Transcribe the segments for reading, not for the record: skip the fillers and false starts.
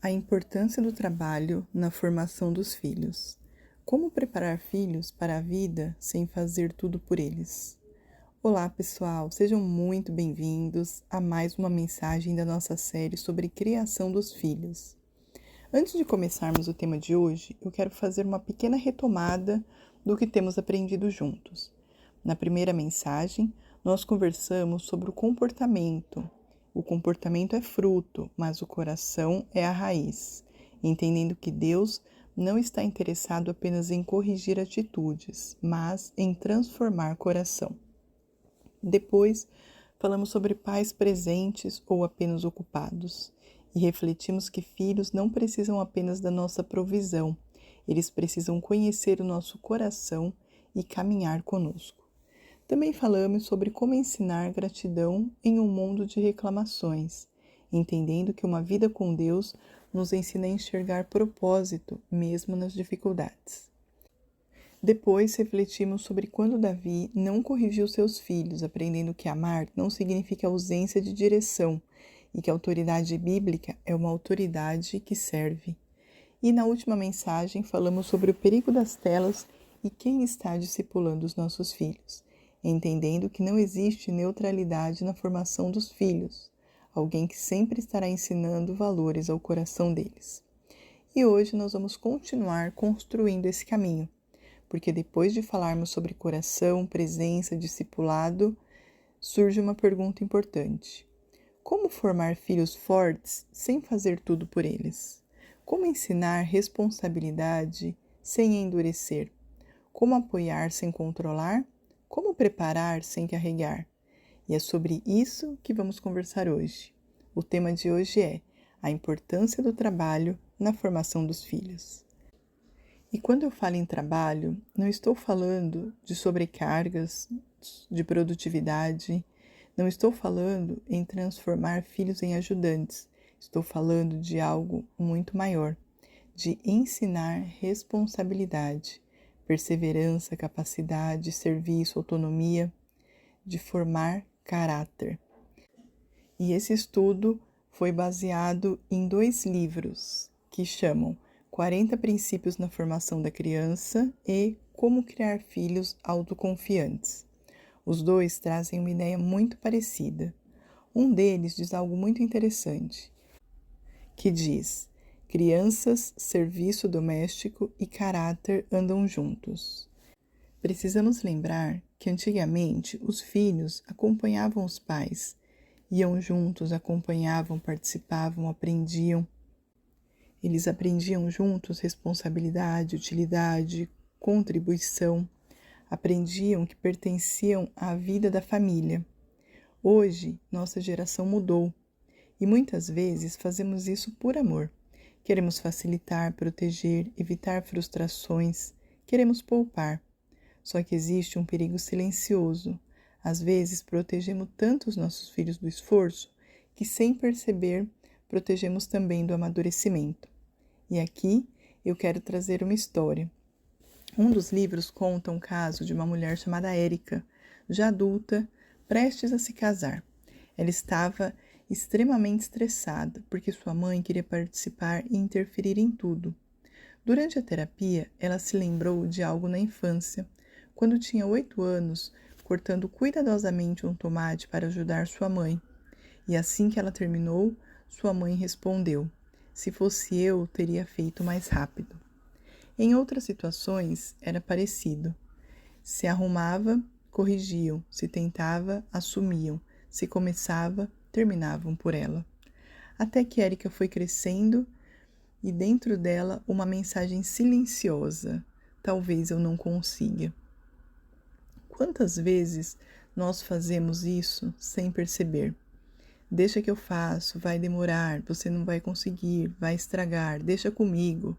A importância do trabalho na formação dos filhos. Como preparar filhos para a vida sem fazer tudo por eles? Olá, pessoal, sejam muito bem-vindos a mais uma mensagem da nossa série sobre criação dos filhos. Antes de começarmos o tema de hoje, eu quero fazer uma pequena retomada do que temos aprendido juntos. Na primeira mensagem, nós conversamos sobre o comportamento. O comportamento é fruto, mas o coração é a raiz, entendendo que Deus não está interessado apenas em corrigir atitudes, mas em transformar coração. Depois, falamos sobre pais presentes ou apenas ocupados, e refletimos que filhos não precisam apenas da nossa provisão, eles precisam conhecer o nosso coração e caminhar conosco. Também falamos sobre como ensinar gratidão em um mundo de reclamações, entendendo que uma vida com Deus nos ensina a enxergar propósito, mesmo nas dificuldades. Depois refletimos sobre quando Davi não corrigiu seus filhos, aprendendo que amar não significa ausência de direção e que a autoridade bíblica é uma autoridade que serve. E na última mensagem falamos sobre o perigo das telas e quem está discipulando os nossos filhos, entendendo que não existe neutralidade na formação dos filhos, alguém que sempre estará ensinando valores ao coração deles. E hoje nós vamos continuar construindo esse caminho, porque depois de falarmos sobre coração, presença, discipulado, surge uma pergunta importante. Como formar filhos fortes sem fazer tudo por eles? Como ensinar responsabilidade sem endurecer? Como apoiar sem controlar? Como preparar sem carregar? E é sobre isso que vamos conversar hoje. O tema de hoje é a importância do trabalho na formação dos filhos. E quando eu falo em trabalho, não estou falando de sobrecargas, de produtividade, não estou falando em transformar filhos em ajudantes, estou falando de algo muito maior, de ensinar responsabilidade, perseverança, capacidade, serviço, autonomia, de formar caráter. E esse estudo foi baseado em 2 livros que chamam 40 Princípios na Formação da Criança e Como Criar Filhos Autoconfiantes. Os 2 trazem uma ideia muito parecida. Um deles diz algo muito interessante, que diz: crianças, serviço doméstico e caráter andam juntos. Precisamos lembrar que antigamente os filhos acompanhavam os pais, iam juntos, acompanhavam, participavam, aprendiam. Eles aprendiam juntos responsabilidade, utilidade, contribuição, aprendiam que pertenciam à vida da família. Hoje, nossa geração mudou. E muitas vezes fazemos isso por amor. Queremos facilitar, proteger, evitar frustrações, queremos poupar. Só que existe um perigo silencioso. Às vezes protegemos tanto os nossos filhos do esforço que, sem perceber, protegemos também do amadurecimento. E aqui eu quero trazer uma história. Um dos livros conta um caso de uma mulher chamada Érica, já adulta, prestes a se casar. Ela estava extremamente estressada, porque sua mãe queria participar e interferir em tudo. Durante a terapia, ela se lembrou de algo na infância, quando tinha 8 anos, cortando cuidadosamente um tomate para ajudar sua mãe. E assim que ela terminou, sua mãe respondeu: se fosse eu, teria feito mais rápido. Em outras situações, era parecido. Se arrumava, corrigiam, se tentava, assumiam, se começava, terminavam por ela. Até que Érica foi crescendo e dentro dela uma mensagem silenciosa: talvez eu não consiga. Quantas vezes nós fazemos isso sem perceber? Deixa que eu faço, vai demorar, você não vai conseguir, vai estragar, deixa comigo.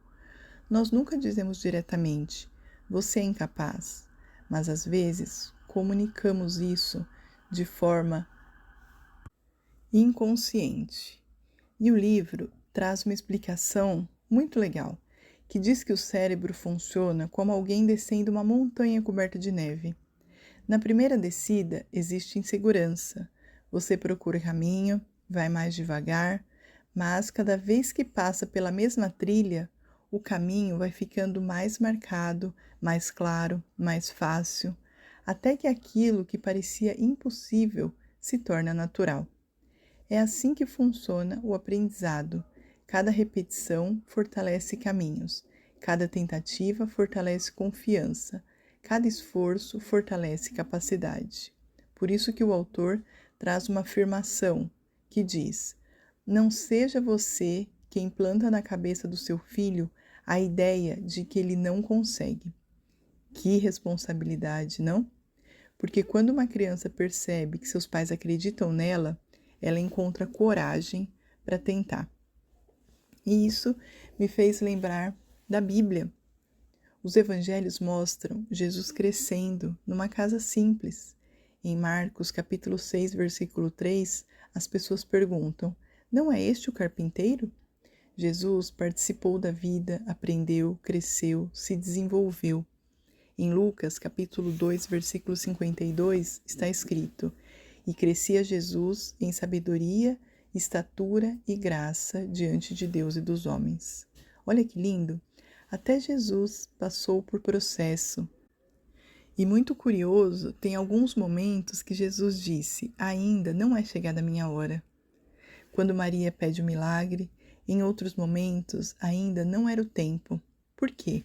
Nós nunca dizemos diretamente: você é incapaz, mas às vezes comunicamos isso de forma inconsciente. E o livro traz uma explicação muito legal, que diz que o cérebro funciona como alguém descendo uma montanha coberta de neve. Na primeira descida existe insegurança. Você procura caminho, vai mais devagar, mas cada vez que passa pela mesma trilha, o caminho vai ficando mais marcado, mais claro, mais fácil, até que aquilo que parecia impossível se torna natural. É assim que funciona o aprendizado. Cada repetição fortalece caminhos, cada tentativa fortalece confiança, cada esforço fortalece capacidade. Por isso que o autor traz uma afirmação que diz: não seja você quem planta na cabeça do seu filho a ideia de que ele não consegue. Que responsabilidade, não? Porque quando uma criança percebe que seus pais acreditam nela, ela encontra coragem para tentar. E isso me fez lembrar da Bíblia. Os evangelhos mostram Jesus crescendo numa casa simples. Em Marcos, capítulo 6, versículo 3, as pessoas perguntam: não é este o carpinteiro? Jesus participou da vida, aprendeu, cresceu, se desenvolveu. Em Lucas, capítulo 2, versículo 52, está escrito: e crescia Jesus em sabedoria, estatura e graça diante de Deus e dos homens. Olha que lindo! Até Jesus passou por processo. E muito curioso, tem alguns momentos que Jesus disse: ainda não é chegada a minha hora. Quando Maria pede o milagre, em outros momentos ainda não era o tempo. Por quê?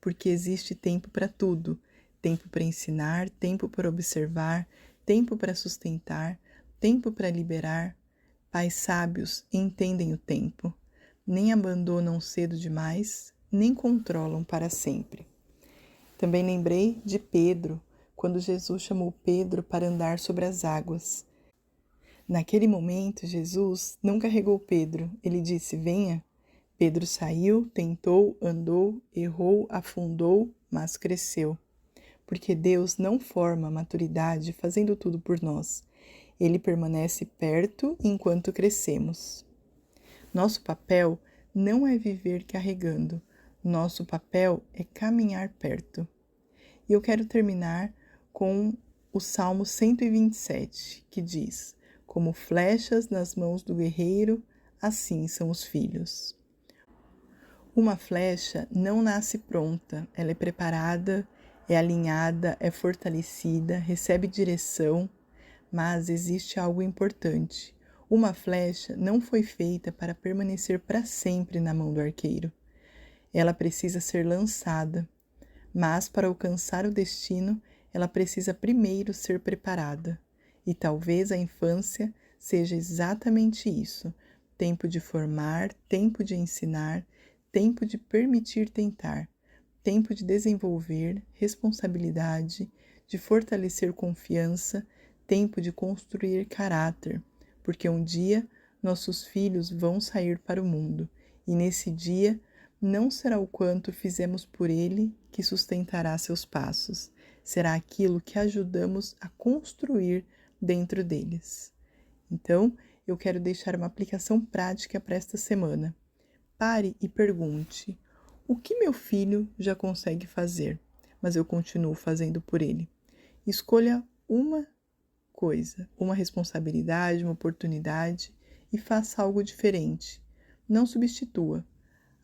Porque existe tempo para tudo. Tempo para ensinar, tempo para observar, tempo para sustentar, tempo para liberar. Pais sábios entendem o tempo. Nem abandonam cedo demais, nem controlam para sempre. Também lembrei de Pedro, quando Jesus chamou Pedro para andar sobre as águas. Naquele momento, Jesus não carregou Pedro. Ele disse: venha. Pedro saiu, tentou, andou, errou, afundou, mas cresceu. Porque Deus não forma maturidade fazendo tudo por nós. Ele permanece perto enquanto crescemos. Nosso papel não é viver carregando. Nosso papel é caminhar perto. E eu quero terminar com o Salmo 127, que diz: como flechas nas mãos do guerreiro, assim são os filhos. Uma flecha não nasce pronta, ela é preparada, é alinhada, é fortalecida, recebe direção, mas existe algo importante. Uma flecha não foi feita para permanecer para sempre na mão do arqueiro. Ela precisa ser lançada, mas para alcançar o destino, ela precisa primeiro ser preparada. E talvez a infância seja exatamente isso: tempo de formar, tempo de ensinar, tempo de permitir tentar, tempo de desenvolver responsabilidade, de fortalecer confiança, tempo de construir caráter, porque um dia nossos filhos vão sair para o mundo, e nesse dia não será o quanto fizemos por ele que sustentará seus passos, será aquilo que ajudamos a construir dentro deles. Então, eu quero deixar uma aplicação prática para esta semana. Pare e pergunte: o que meu filho já consegue fazer, mas eu continuo fazendo por ele? Escolha uma coisa, uma responsabilidade, uma oportunidade e faça algo diferente. Não substitua.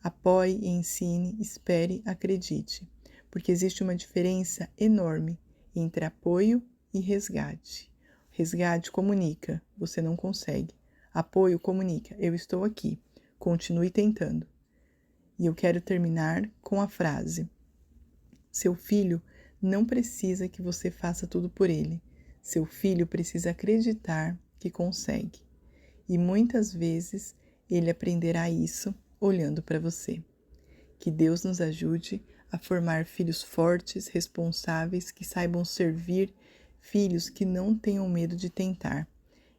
Apoie, ensine, espere, acredite, porque existe uma diferença enorme entre apoio e resgate. Resgate comunica: você não consegue. Apoio comunica: eu estou aqui. Continue tentando. E eu quero terminar com a frase: seu filho não precisa que você faça tudo por ele. Seu filho precisa acreditar que consegue. E muitas vezes ele aprenderá isso olhando para você. Que Deus nos ajude a formar filhos fortes, responsáveis, que saibam servir, filhos que não tenham medo de tentar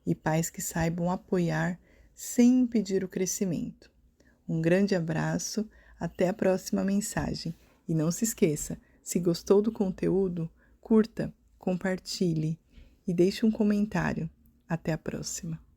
e pais que saibam apoiar sem impedir o crescimento. Um grande abraço, até a próxima mensagem. E não se esqueça, se gostou do conteúdo, curta, compartilhe e deixe um comentário. Até a próxima.